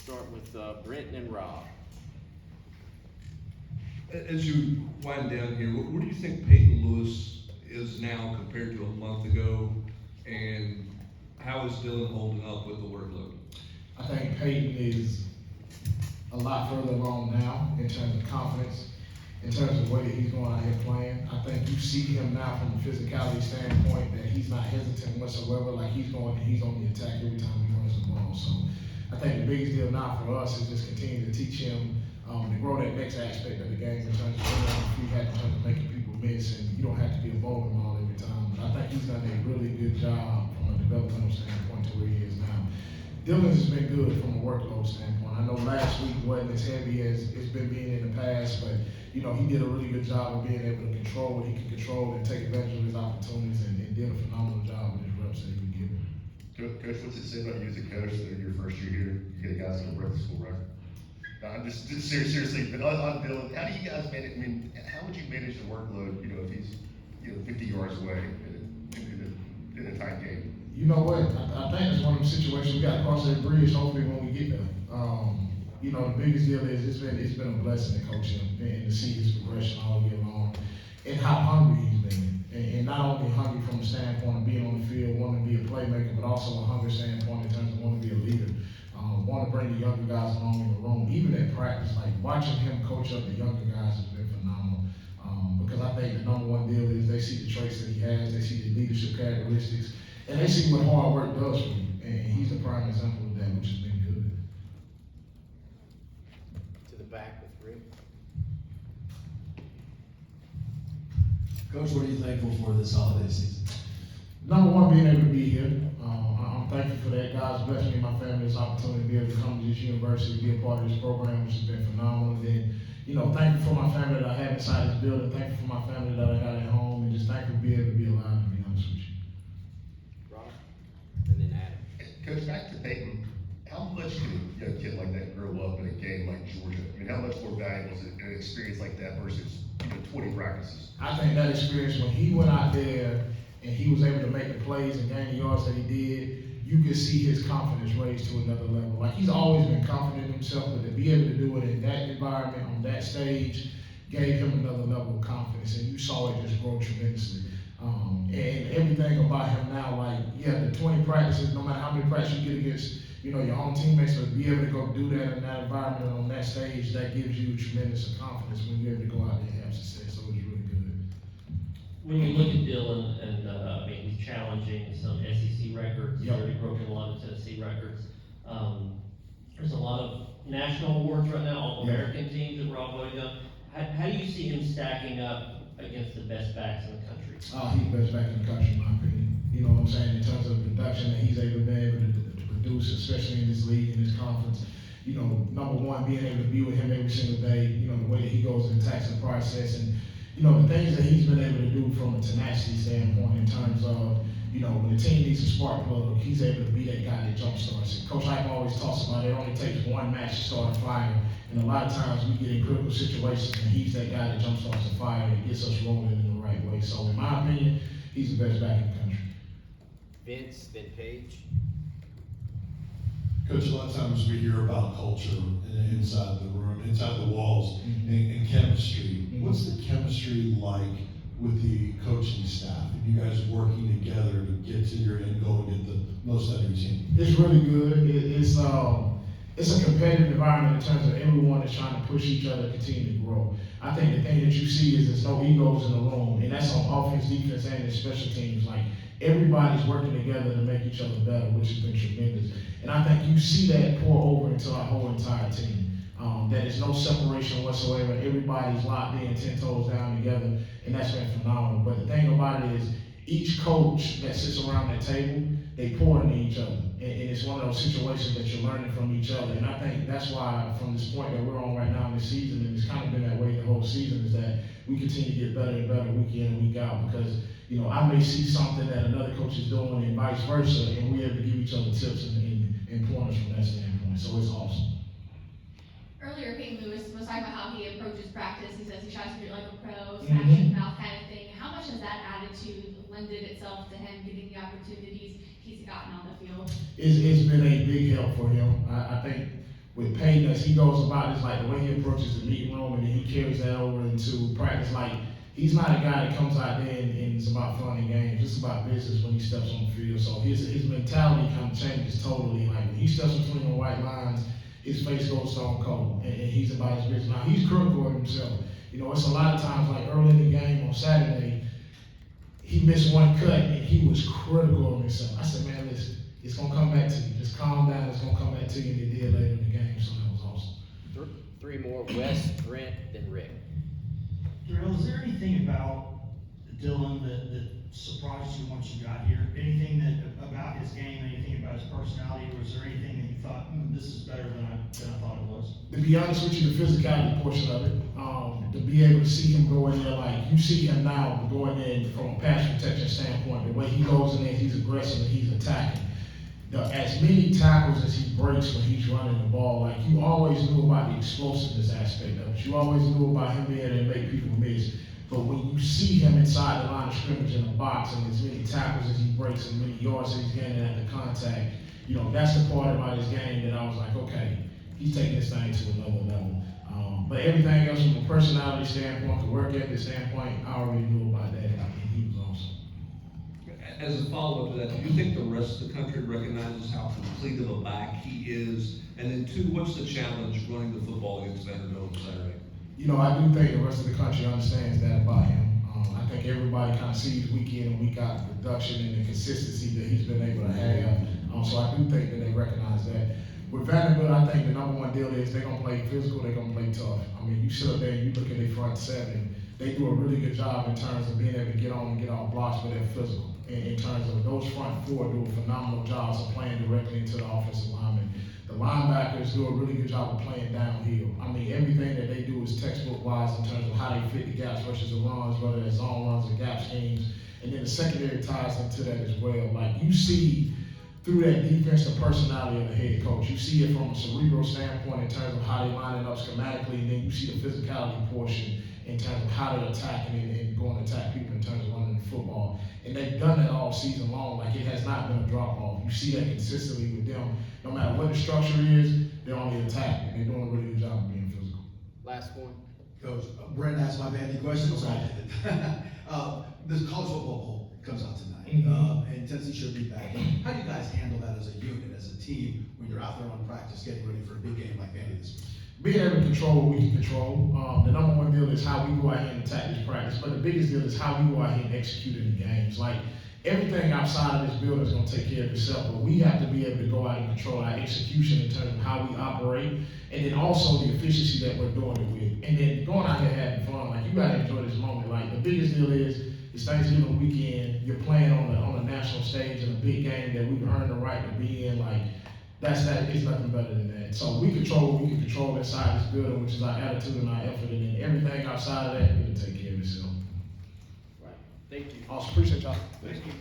start with Brenton and Rob. As you wind down here, where do you think Payton Lewis is now compared to a month ago? And how is Dylan holding up with the workload? I think Payton is a lot further along now in terms of confidence, in terms of the way that he's going out here playing. I think you see him now from a physicality standpoint that he's not hesitant whatsoever. Like he's on the attack every time he runs the ball. So I think the biggest deal now for us is just continue to teach him to grow that next aspect of the game in terms of being on the free hat, in terms of making people miss, and you don't have to be a bowling ball every time. But I think he's done a really good job from a developmental standpoint to where he is now. Dylan has been good from a workload standpoint. I know last week wasn't as heavy as it's been being in the past, but you know, he did a really good job of being able to control what he can control and take advantage of his opportunities and did a phenomenal job with his reps that he was given. Coach, what's it say about you as a coach that your first year here, you get guys that broke the school record? No, I'm just seriously, but on Dylan, how do you guys manage, I mean, how would you manage the workload, you know, if he's, 50 yards away in a tight game? You know what? I think that's one of the situations we got to cross that bridge. Hopefully, when we get there. You know, the biggest deal is it's been a blessing to coach him and to see his progression all year long, and how hungry he's been, and not only hungry from the standpoint of being on the field, wanting to be a playmaker, but also a hungry standpoint in terms of wanting to be a leader, want to bring the younger guys along in the room. Even at practice, like watching him coach up the younger guys has been phenomenal. Because I think the number one deal is they see the traits that he has, they see the leadership characteristics. And they see what hard work does for you, and he's a prime example of that, which has been good. To the back with Rick. Coach, what are you thankful for this holiday season? Number one, being able to be here. I'm thankful for that. God's blessed me and my family this opportunity to be able to come to this university, be a part of this program, which has been phenomenal. And then, thankful for my family that I have inside this building, thankful for my family that I got at home, and just thankful to be able to be alive, to be honest with you. And then Adam. Coach, back to Payton, how much can a kid like that grow up in a game like Georgia? I mean, how much more valuable is an experience like that versus 20 practices? I think that experience, when he went out there and he was able to make the plays and gain the yards that he did, you could see his confidence raised to another level. Like, he's always been confident in himself, but to be able to do it in that environment, on that stage, gave him another level of confidence, and you saw it just grow tremendously. And everything about him now, like, the 20 practices, no matter how many practices you get against, your own teammates, to be able to go do that in that environment on that stage, that gives you tremendous confidence when you're able to go out there and have success. So it's really good. When you look at Dylan, and he's challenging some SEC records, he's already broken a lot of Tennessee records. There's a lot of national awards right now, All-American teams that we're all voting on. How do you see him stacking up against the best backs in the country? He's the best back in the country, in my opinion. You know what I'm saying? In terms of production that he's able to produce, especially in this league, in this conference. Number one, being able to be with him every single day, the way that he goes and attacks the process, and, the things that he's been able to do from a tenacity standpoint in terms of, when the team needs a spark plug, he's able to be that guy that jumpstarts it. Coach Ike always talks about it only takes one match to start a fire, and a lot of times we get in critical situations, and he's that guy that jumpstarts the fire and gets us rolling in the right way. So in my opinion, he's the best back in the country. Vince, then Paige. Coach, a lot of times we hear about culture inside the room, inside the walls, and chemistry. What's the chemistry like with the coaching staff and you guys working together to get to your end goal and get the most out of your team? It's really good. It's a competitive environment in terms of everyone is trying to push each other, continue to grow. I think the thing that you see is there's no egos in the room, and that's on offense, defense, and the special teams. Like, everybody's working together to make each other better, which has been tremendous. And I think you see that pour over into our whole entire team. That there's no separation whatsoever. Everybody's locked in, 10 toes down together, and that's been phenomenal. But the thing about it is, each coach that sits around that table, they pour into each other. And it's one of those situations that you're learning from each other. And I think that's why, from this point that we're on right now in this season, and it's kind of been that way the whole season, is that we continue to get better and better week in and week out. Because, I may see something that another coach is doing and vice versa, and we're able to give each other tips and pointers from that standpoint. So it's awesome. Earlier, Payton Lewis was talking about how he approaches practice. He says he tries to do it like a pro, smash in the mouth kind of thing. How much has that attitude lended itself to him getting the opportunities he's gotten on the field? It's been a big help for him. I think with Payton, as he goes about, it's like the way he approaches the meeting room and then he carries that over into practice. Like, he's not a guy that comes out there and it's about fun and games. It's about business when he steps on the field. So his mentality kind of changes totally. Like, when he steps between the white lines, his face goes stone cold, and he's about his business. Now, he's critical of himself. You know, it's a lot of times, like early in the game on Saturday, he missed one cut and he was critical of himself. I said, man, listen, it's gonna come back to you. Just calm down, it's gonna come back to you, and it did later in the game, so that was awesome. Three more, Wes, Brent, then Rick. Darrell, is there anything about Dylan that surprised you once you got here? Anything about his game, anything about his personality, or was there anything that you thought, this is better than I thought it was? To be honest with you, the physicality portion of it, to be able to see him go in there, like you see him now going in from a pass protection standpoint, the way he goes in there, he's aggressive and he's attacking. As many tackles as he breaks when he's running the ball, like you always knew about the explosiveness aspect of it. You always knew about him being able to make people miss. But when you see him inside the line of scrimmage in the box and as many tackles as he breaks and many yards that he's getting at the contact, you know, that's the part about his game that I was like, okay, he's taking this thing to another level. But everything else from a personality standpoint, the work ethic standpoint, I already knew about that, and he was awesome. As a follow-up to that, do you think the rest of the country recognizes how complete of a back he is? And then two, what's the challenge running the football against Vanderbilt on Saturday? You know, I do think the rest of the country understands that about him. I think everybody kind of sees week in and week out the production and the consistency that he's been able to have. So I do think that they recognize that. With Vanderbilt, I think the number one deal is they're going to play physical, they're going to play tough. I mean, you sit up there and you look at their front seven, they do a really good job in terms of being able to get on and get off blocks, but they're physical. In terms of those front four do a phenomenal job of playing directly into the offensive linemen. The linebackers do a really good job of playing downhill. I mean, everything that they do is textbook-wise in terms of how they fit the gaps versus the runs, whether it's zone runs or gap schemes. And then the secondary ties into that as well. Like, you see through that defense the personality of the head coach. You see it from a cerebral standpoint in terms of how they line it up schematically, and then you see the physicality portion in terms of how they're attacking and going to attack people in terms of running the football. And they've done that all season long. Like, it has not been a drop-off. You see that consistently with them. No matter what the structure is, they're only attacking. They're doing a really good job of being physical. Last one. Coach, Brent asked my Vandy question, so I did. This college football poll comes out tonight, and Tennessee should be back. How do you guys handle that as a unit, as a team, when you're out there on practice getting ready for a big game like Vandy this week? Being able to control what we can control. The number one deal is how we go out here and attack this practice, but the biggest deal is how we go out here and execute in the games. Like, everything outside of this building is going to take care of itself, but we have to be able to go out and control our execution in terms of how we operate, and then also the efficiency that we're doing it with. And then going out here having fun, like, you got to enjoy this moment. Like, the biggest deal is it's Thanksgiving weekend, you're playing on a national stage in a big game that we've earned the right to be in. Like, it's nothing better than that. So we control what we can control inside this building, which is our attitude and our effort, and then everything outside of that, it'll take care of itself. Right. Thank you. Awesome, appreciate y'all. Thank you.